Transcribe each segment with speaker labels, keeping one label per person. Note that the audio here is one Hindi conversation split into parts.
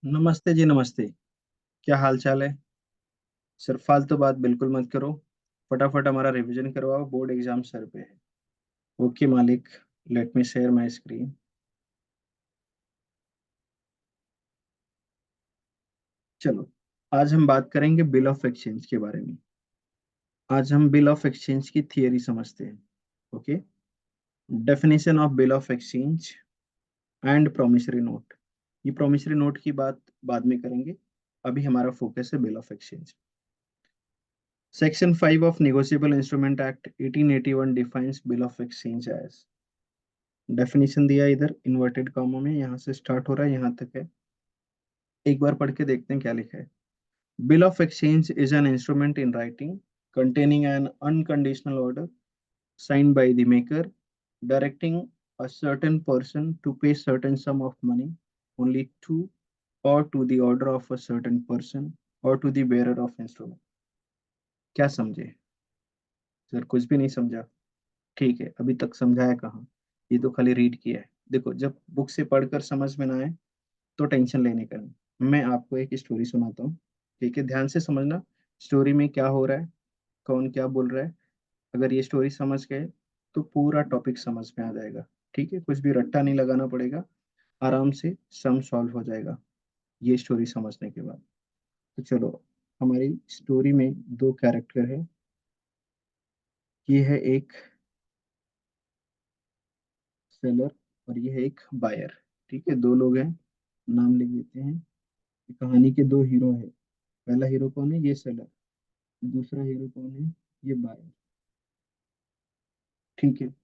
Speaker 1: नमस्ते जी, नमस्ते। क्या हाल चाल है? सर, फालतू बात बिल्कुल मत करो। फटाफट हमारा रिवीजन करवाओ, बोर्ड एग्जाम सर पे है। ओके मालिक। Let me share my screen. चलो, आज हम बात करेंगे बिल ऑफ एक्सचेंज के बारे में। आज हम बिल ऑफ एक्सचेंज की थियरी समझते हैं। Okay. Definition of bill of exchange and promissory note. ये प्रोमिसरी नोट की बात बाद में करेंगे। अभी हमारा फोकस है bill of exchange. Section 5 of negotiable instrument act 1881 defines bill of exchange as. Definition दिया है इधर इन्वर्टेड कॉमा में, यहाँ से स्टार्ट हो रहा है यहाँ तक है। एक बार पढ़ के देखते हैं क्या लिखा है। Bill of exchange is an instrument in writing containing an unconditional order signed by the maker directing a certain person to pay certain sum of money only to or to the order of a certain person or to the bearer of instrument। क्या समझे? सर कुछ भी नहीं समझा? ठीक है, अभी तक समझाया कहाँ? ये तो खाली रीड किया है। देखो, जब बुक से पढ़कर समझ में ना आए तो टेंशन लेने का नहीं। मैं आपको एक स्टोरी सुनाता हूँ। ठीक है, ध्यान से समझना। स्टोरी में क्या हो रहा है, कौन क्या बोल रहा है। अगर ये स्टोरी समझ गए तो पूरा टॉपिक समझ में आ जाएगा। ठीक है, कुछ भी रट्टा नहीं लगाना पड़ेगा। आराम से सम सॉल्व हो जाएगा ये स्टोरी समझने के बाद। तो चलो, हमारी स्टोरी में दो कैरेक्टर है। ये है एक सेलर और ये है एक बायर। ठीक है, दो लोग हैं। नाम लिख देते हैं। कहानी के दो हीरो है। पहला हीरो कौन है? ये सेलर। दूसरा हीरो कौन है? ये बायर। ठीक है।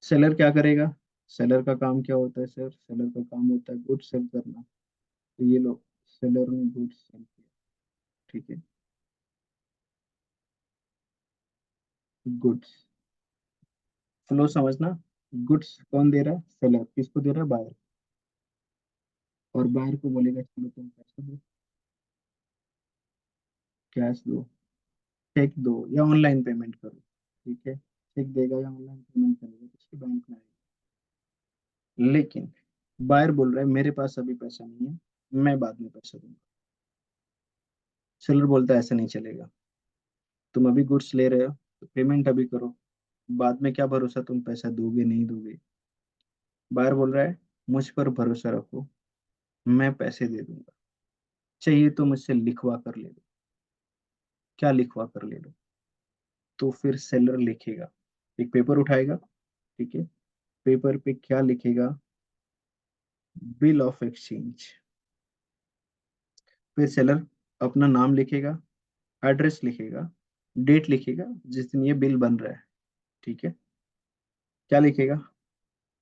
Speaker 1: सेलर क्या करेगा? सेलर का काम क्या होता है सर? सेलर का काम होता है गुड्स सेल करना। तो ये लो, सेलर ने गुड्स सेल किया। ठीक है। गुड्स फ्लो समझना। गुड्स कौन दे रहा है? सेलर। किसको दे रहा है? बायर। और बायर को बोलेगा चलो तुम पैसा दो, कैश दो, चेक दो या ऑनलाइन पेमेंट करो। ठीक है, चेक देगा या ऑनलाइन पेमेंट करेगा तो उसके बैंक में आएगा। लेकिन बायर बोल रहा है मेरे पास अभी पैसा नहीं है, मैं बाद में पैसा दूंगा। सेलर बोलता है ऐसा नहीं चलेगा। तुम अभी गुड्स ले रहे हो तो पेमेंट अभी करो, बाद में क्या भरोसा तुम पैसा दोगे नहीं दोगे। बायर बोल रहा है मुझ पर भरोसा रखो, मैं पैसे दे दूंगा। चाहिए तो मुझसे लिखवा कर ले लो। क्या लिखवा कर ले लो? तो फिर सेलर लिखेगा, एक पेपर उठाएगा। ठीक है, पेपर पे क्या लिखेगा? Bill of exchange. फिर सेलर अपना नाम लिखेगा, एड्रेस लिखेगा, डेट लिखेगा जिस दिन ये बिल बन रहा है। ठीक है। क्या लिखेगा?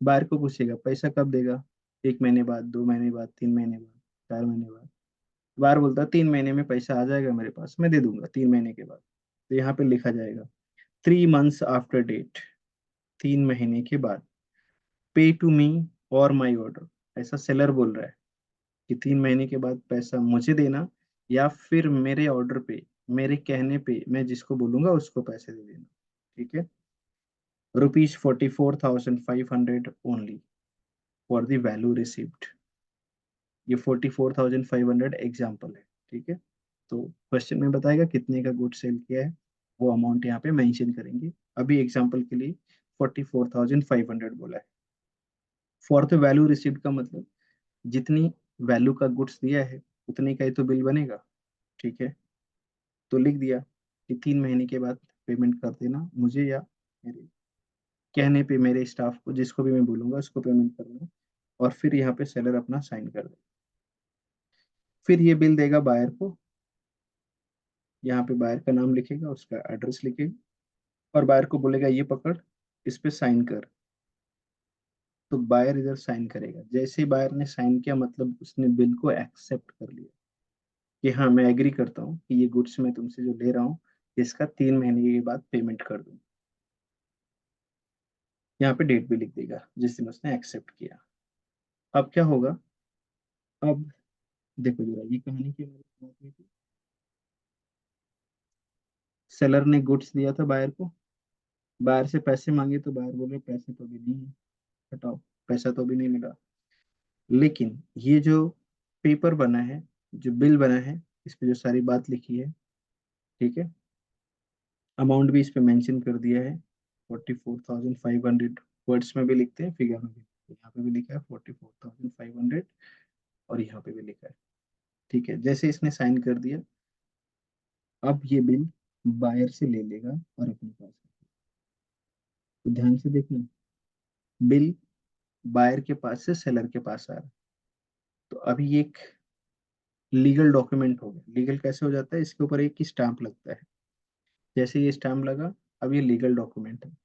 Speaker 1: बायर को पूछेगा पैसा कब देगा? 1 महीने बाद, 2 महीने बाद, 3 महीने बाद, 4 महीने बाद। बायर बोलता है 3 महीने में पैसा आ जाएगा मेरे पास, मैं दे दूंगा 3 महीने के बाद। तो यहाँ पे लिखा जाएगा 3 months आफ्टर डेट। 3 महीने के बाद पे टू मी और माई ऑर्डर। ऐसा सेलर बोल रहा है कि 3 महीने के बाद पैसा मुझे देना या फिर मेरे ऑर्डर पे, मेरे कहने पे मैं जिसको बोलूंगा उसको पैसे दे देना। ठीक है। ₹44,500 only for the value receipt. ये 44,500 एग्जाम्पल है। ठीक है। तो क्वेश्चन में बताएगा कितने का गुड सेल किया है, वो अमाउंट यहाँ पे मेंशन करेंगे। अभी एग्जाम्पल के लिए 44,500 बोला है। फॉर द वैल्यू रिसिप्ट का मतलब जितनी वैल्यू का गुड्स दिया है उतने का ही तो बिल बनेगा। ठीक है। तो लिख दिया कि 3 महीने के बाद पेमेंट कर देना मुझे या मेरे कहने पे मेरे स्टाफ को, जिसको भी मैं बोलूंगा उसको पेमेंट करना। और फिर यहाँ पे सेलर अपना साइन कर दे। फिर ये बिल देगा बायर को। यहाँ पे बायर का नाम लिखेगा, उसका एड्रेस लिखेगा और बायर को बोलेगा ये पकड़, इस पे साइन कर। तो बायर इधर साइन करेगा। जैसे ही बायर ने साइन किया मतलब उसने बिल को एक्सेप्ट कर लिया कि हाँ मैं एग्री करता हूँ कि ये गुड्स मैं तुमसे जो ले रहा हूँ इसका 3 महीने के बाद पेमेंट कर दूँ। यहाँ पे डेट भी लिख देगा जिस दिन उसने एक्सेप्ट किया। अब क्या होगा? अब देखो जरा, ये कहानी की हमारी बात हुई थी। सेलर ने गुड्स दिया था बायर को, बायर से पैसे मांगे तो बायर बोले पैसे तो अभी नहीं है, हटाओ, पैसा तो अभी नहीं मिला। लेकिन ये जो पेपर बना है, जो बिल बना है, इस पे जो सारी बात लिखी है, ठीक है। अमाउंट भी इस पे मेंशन कर दिया है, 44,500 वर्ड्स में भी लिखते हैं, फिगर में भी। यहाँ पे भी लिखा है 44,500, और यहाँ पे भी लिखा है, ठीक है। जैसे इसने साइन कर दिया, अब ये बिल बायर से ले लेगा और अपने पास रखेगा। तो ध्यान से देखना, बिल बायर के पास से सेलर के पास आ रहा है। तो अभी ये एक लीगल डॉक्यूमेंट हो गया। लीगल कैसे हो जाता है, इसके ऊपर एक ही स्टाम्प लगता है। जैसे ये स्टाम्प लगा, अब ये लीगल डॉक्यूमेंट है।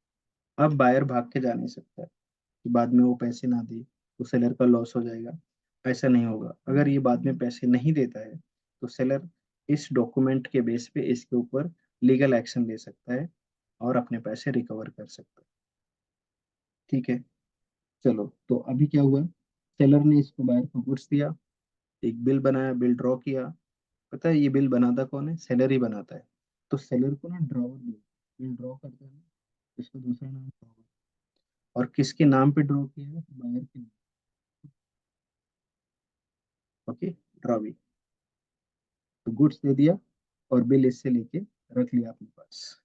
Speaker 1: अब बायर भाग के जा नहीं सकता है कि बाद में वो पैसे ना दे तो सेलर का लॉस हो जाएगा। ऐसा नहीं होगा। अगर ये बाद में पैसे नहीं देता है तो सेलर इस डॉक्यूमेंट के बेस पे इसके ऊपर लीगल एक्शन ले सकता है और अपने पैसे रिकवर कर सकता है, ठीक है। चलो, तो अभी क्या हुआ, सेलर ने इसको बायर को गुड्स दिया, एक बिल बनाया, बिल ड्रॉ किया। पता है ये बिल बनाता कौन है, सेलर ही बनाता है। तो सेलर को ना ड्रॉवर बिल, बिल ड्रॉ करता है ना, इसका दूसरा नाम ड्रॉवर। और किसके नाम पे ड्रॉ किया है, बायर के नाम। Okay, draw bill. तो गुड्स दे दिया और बिल इससे लेके रख लिया अपने पास।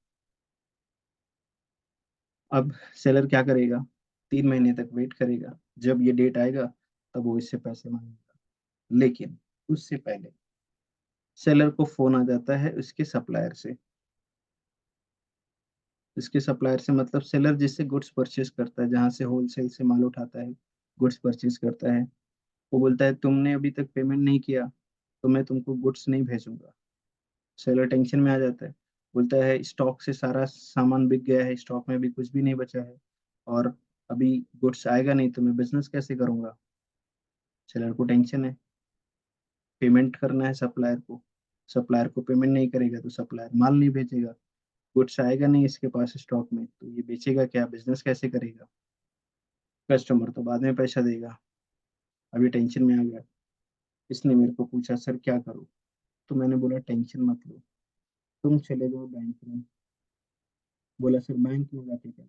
Speaker 1: अब सेलर क्या करेगा, 3 महीने तक वेट करेगा, जब ये डेट आएगा तब वो इससे पैसे मांगेगा। लेकिन उससे पहले सेलर को फोन आ जाता है उसके सप्लायर से। इसके सप्लायर से मतलब सेलर जिससे गुड्स परचेज करता है, जहां से होलसेल से माल उठाता है, गुड्स परचेज करता है, वो बोलता है तुमने अभी तक पेमेंट नहीं किया तो मैं तुमको गुड्स नहीं भेजूंगा। सेलर टेंशन में आ जाता है, बोलता है स्टॉक से सारा सामान बिक गया है, स्टॉक में भी कुछ भी नहीं बचा है, और अभी गुड्स आएगा नहीं तो मैं बिजनेस कैसे करूंगा। सेलर को टेंशन है, पेमेंट करना है सप्लायर को। सप्लायर को पेमेंट नहीं करेगा तो सप्लायर माल नहीं भेजेगा, गुड्स आएगा नहीं इसके पास स्टॉक में, तो ये बेचेगा क्या, बिजनेस कैसे करेगा। कस्टमर तो बाद में पैसा देगा। अभी टेंशन में आ गया, इसने मेरे को पूछा सर क्या करूं। तो मैंने बोला टेंशन मत लो, तुम चले जाओ बैंक में। बोला सर बैंक में जाके क्या,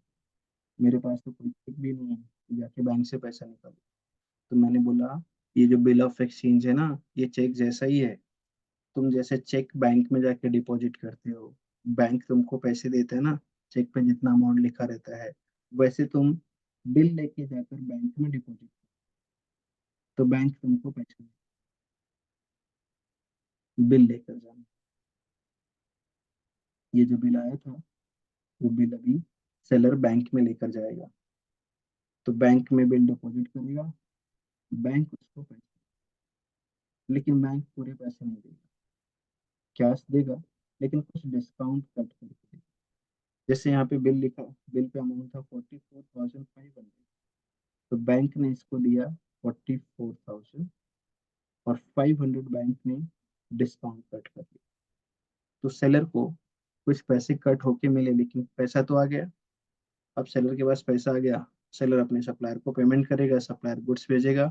Speaker 1: मेरे पास तो कोई चेक भी नहीं है कि जाके बैंक से पैसा निकालो। तो मैंने बोला ये जो बिल ऑफ एक्सचेंज है ना, ये चेक जैसा ही है। तुम जैसे चेक बैंक में जाके डिपॉजिट करते हो, बैंक तुमको पैसे देता है ना, चेक पे जितना अमाउंट लिखा रहता है, वैसे तुम बिल लेके जाकर बैंक में डिपॉजिट, तो बैंक तुमको पैसे बिल लेकर जाना। ये जो बिल आया था, वो बिल अभी सेलर बैंक में लेकर जाएगा। तो बैंक में बिल डिपॉजिट करेगा, बैंक उसको पैसे, लेकिन बैंक पूरे पैसे नहीं देगा, कैश देगा, लेकिन कुछ डिस्काउंट कट करके देगा। जैसे यहाँ पे बिल लिखा, बिल पे अमाउंट था 44,500, तो बैंक ने इसको दिया 44,000, और 500 बैंक ने डिस्काउंट कट कर दिया। तो सेलर को कुछ पैसे कट होके मिले, लेकिन पैसा तो आ गया। अब सेलर के पास पैसा आ गया, सेलर अपने सप्लायर को पेमेंट करेगा, सप्लायर गुड्स भेजेगा,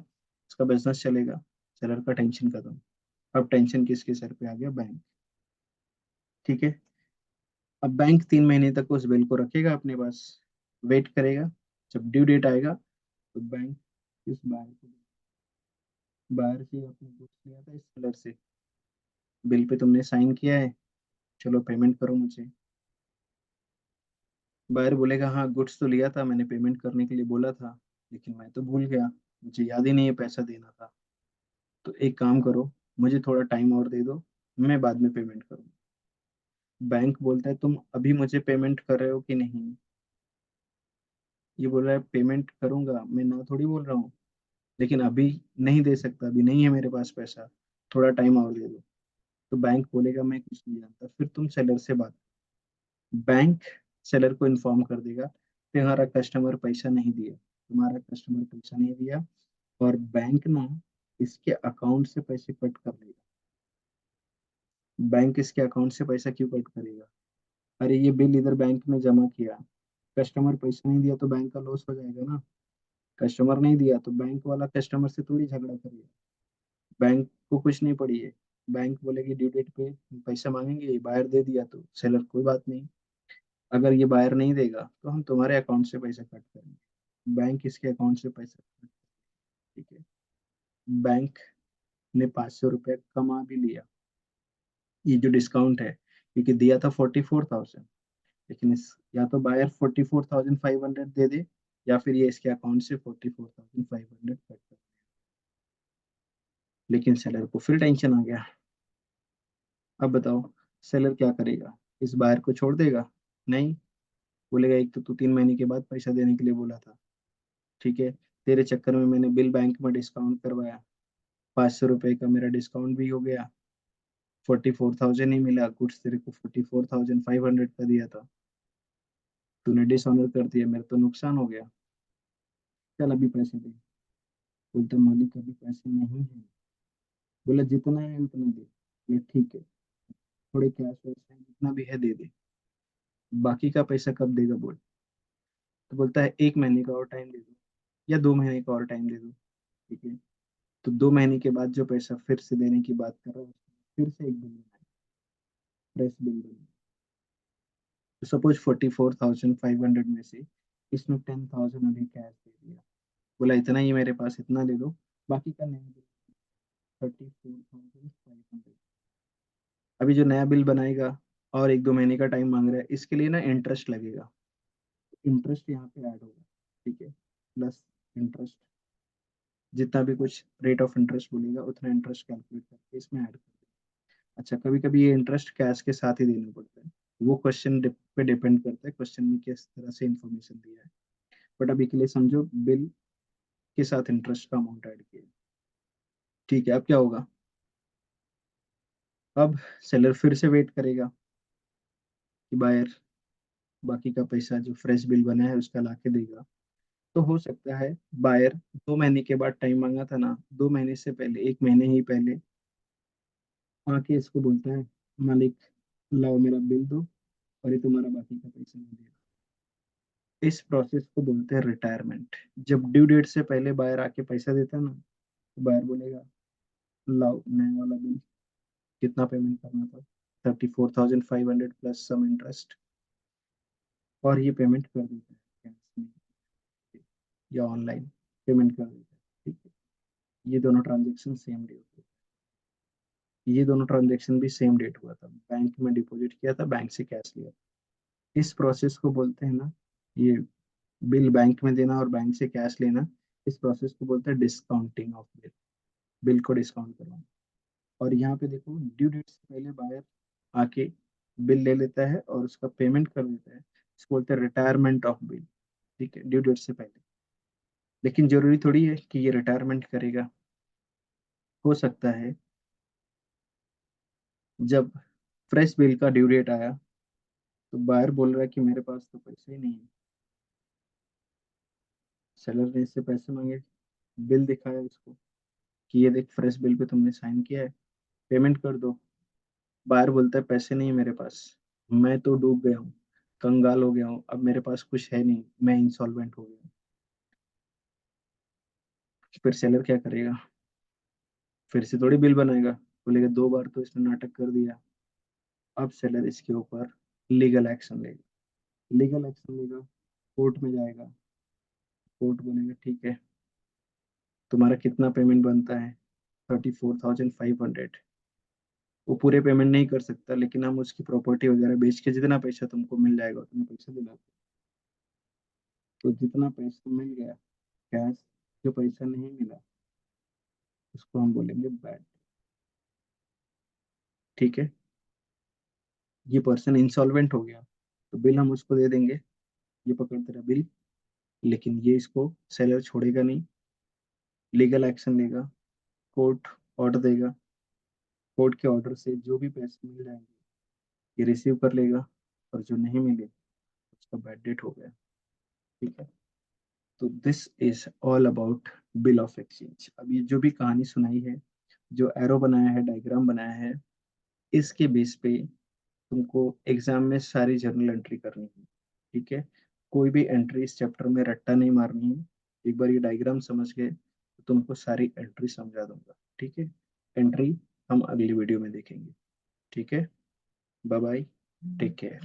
Speaker 1: उसका बिजनेस चलेगा, सेलर का टेंशन खत्म। अब टेंशन किसके सर पे आ गया, बैंक, ठीक है। अब बैंक 3 महीने तक उस बिल को रखेगा अपने पास, वेट करेगा, जब ड्यू डेट आएगा तो बैंक इस बायर से अपने गुड्स लिया था इस सेलर से, बिल पे तुमने साइन किया है, चलो पेमेंट करो मुझे। बायर बोलेगा हाँ गुड्स तो लिया था मैंने, पेमेंट करने के लिए बोला था, लेकिन मैं तो भूल गया, मुझे याद ही नहीं है पैसा देना था। तो एक काम करो, मुझे थोड़ा टाइम और दे दो, मैं बाद में पेमेंट करूँ। बैंक बोलता है तुम अभी मुझे पेमेंट कर रहे हो कि नहीं। ये बोल रहा है पेमेंट करूंगा, मैं ना थोड़ी बोल रहा हूँ, लेकिन अभी नहीं दे सकता, अभी नहीं है मेरे पास पैसा, थोड़ा टाइम और दे दो। तो बैंक बोलेगा मैं कुछ नहीं जानता, फिर तुम सेलर से बात। बैंक सेलर को इन्फॉर्म कर देगा तुम्हारा कस्टमर पैसा नहीं दिया, तुम्हारा कस्टमर पैसा नहीं दिया, और बैंक ना इसके अकाउंट से पैसे कट कर लेगा। बैंक इसके अकाउंट से पैसा क्यों कट करेगा, अरे ये बिल इधर बैंक में जमा किया, कस्टमर पैसा नहीं दिया तो बैंक का लॉस हो जाएगा ना। कस्टमर नहीं दिया तो बैंक वाला कस्टमर से थोड़ी झगड़ा करेगा, बैंक को कुछ नहीं पड़ी है। बैंक बोलेगी ड्यू डेट पे पैसा मांगेंगे, बायर दे दिया तो सेलर कोई बात नहीं, अगर ये बायर नहीं देगा तो हम तुम्हारे अकाउंट से पैसा कट करेंगे। बैंक इसके अकाउंट से पैसा कट, ठीक है। बैंक ने 500 रुपये कमा भी लिया, ये जो डिस्काउंट है, क्योंकि दिया था 44,000, लेकिन इस या तो बायर 44,500 दे दे, या फिर ये इसके अकाउंट से 44,500 कट कर। लेकिन सेलर को फिर टेंशन आ गया। अब बताओ सेलर क्या करेगा, इस बायर को छोड़ देगा? नहीं, बोलेगा एक तो तू 3 महीने के बाद पैसा देने के लिए बोला था, ठीक है, तेरे चक्कर में मैंने बिल बैंक में डिस्काउंट करवाया, 500 रुपये का मेरा डिस्काउंट भी हो गया, 44,000 ही मिला, गुड्स तेरे को 44,500 का दिया था, तूने डिसऑनर कर दिया, मेरा तो नुकसान हो गया, चल अभी पैसे दे। बोलते मालिक अभी पैसे नहीं है। बोला जितना है उतना दे। बोले ठीक है, थोड़े कैश वैश है, जितना भी है दे दे, बाकी का पैसा कब देगा बोल। तो बोलता है 1 महीने का और टाइम दे दो, या 2 महीने का और टाइम दे दो, ठीक है। तो 2 महीने के बाद जो पैसा फिर से देने की बात कर रहा है, फिर से एक बिल बनाए, फ्रेश बिल बनाए। तो सपोज 44,500 में से इसने 10,000 अभी कैश दे दिया, बोला इतना ही मेरे पास, इतना ले लो, बाकी का नया बिल 34,500। अभी जो नया बिल बनाएगा और 1-2 महीने का टाइम मांग रहा है, इसके लिए ना इंटरेस्ट लगेगा, इंटरेस्ट यहाँ पे ऐड होगा, ठीक है, प्लस इंटरेस्ट, जितना भी कुछ रेट ऑफ इंटरेस्ट बोलेगा उतना इंटरेस्ट कैलकुलेट करके इसमें ऐड कर देगा। अच्छा, कभी कभी ये इंटरेस्ट कैश के साथ ही देना पड़ता है, वो क्वेश्चन पे डिपेंड करता है, क्वेश्चन में किस तरह से इंफॉर्मेशन दिया है। बट अभी के लिए समझो बिल के साथ इंटरेस्ट का अमाउंट ऐड किया, ठीक है। अब क्या होगा, अब सेलर फिर से वेट करेगा कि बायर बाकी का पैसा जो फ्रेश बिल बना है उसका ला के देगा। तो हो सकता है बायर 2 महीने के बाद टाइम मांगा था ना, 2 महीने से पहले, 1 महीने ही पहले आके इसको बोलता है मालिक लाओ मेरा बिल दो, और ये तुम्हारा बाकी का पैसा नहीं देगा। इस प्रोसेस को बोलते हैं रिटायरमेंट। जब ड्यू डेट से पहले बायर आके पैसा देता है ना, तो बायर बोलेगा लाओ नया वाला बिल, कितना पेमेंट करना था, 34,500 प्लस सम इंटरेस्ट, और ये पेमेंट कर देता है कैश में या ऑनलाइन पेमेंट कर देता है, ठीक है। ये दोनों ट्रांजेक्शन सेम डे होते हैं, ये दोनों ट्रांजेक्शन भी सेम डेट हुआ था, बैंक में डिपॉजिट किया था, बैंक से कैश लिया था। इस प्रोसेस को बोलते हैं ना, ये बिल बैंक में देना और बैंक से कैश लेना, इस प्रोसेस को बोलते हैं डिस्काउंटिंग ऑफ बिल, बिल को डिस्काउंट करवाना। और यहाँ पे देखो ड्यू डेट से पहले बायर आके बिल ले लेता है और उसका पेमेंट कर देता है, इसको बोलते हैं रिटायरमेंट ऑफ बिल, ठीक है, ड्यू डेट से पहले। लेकिन जरूरी थोड़ी है कि ये रिटायरमेंट करेगा, हो सकता है जब फ्रेश बिल का ड्यू डेट आया तो बायर बोल रहा है कि मेरे पास तो पैसे ही नहीं है, सेलर ने इससे पैसे मांगे, बिल दिखाया इसको कि ये देख फ्रेश बिल पे तुमने साइन किया है, पेमेंट कर दो। बायर बोलता है पैसे नहीं है मेरे पास, मैं तो डूब गया हूँ, कंगाल हो गया हूँ, अब मेरे पास कुछ है नहीं, मैं इंसॉल्वेंट हो गया हूँ। फिर सेलर क्या करेगा, फिर से थोड़ी बिल बनाएगा, बोलेगा 2 बार तो इसने नाटक कर दिया। अब सेलर इसके ऊपर लीगल एक्शन लेगा, लीगल एक्शन लेगा, कोर्ट में जाएगा, कोर्ट बोलेगा ठीक है, तुम्हारा कितना पेमेंट बनता है, 34,500। वो पूरे पेमेंट नहीं कर सकता, लेकिन हम उसकी प्रॉपर्टी वगैरह बेच के जितना पैसा तुमको मिल जाएगा उतना पैसा दिला। तो जितना पैसा मिल गया कैश, जो पैसा नहीं मिला उसको हम बोलेंगे बैड, ठीक है। ये पर्सन इंसॉल्वेंट हो गया, तो बिल हम उसको दे देंगे, ये पकड़ तेरा बिल, लेकिन ये इसको सेलर छोड़ेगा नहीं, लीगल एक्शन लेगा, कोर्ट ऑर्डर देगा, कोर्ट के ऑर्डर से जो भी पैसे मिल जाएंगे ये रिसीव कर लेगा, और जो नहीं मिले उसका बैड डेट हो गया, ठीक है। तो this is all about bill of exchange. अब ये जो भी कहानी सुनाई है, जो एरो बनाया है, डायग्राम बनाया है, इसके बेस पे तुमको एग्जाम में सारी जर्नल एंट्री करनी है, ठीक है। कोई भी एंट्री इस चैप्टर में रट्टा नहीं मारनी है। एक बार ये डायग्राम समझ गए तो तुमको सारी एंट्री समझा दूंगा, ठीक है। एंट्री हम अगली वीडियो में देखेंगे, ठीक है। Bye bye, take care.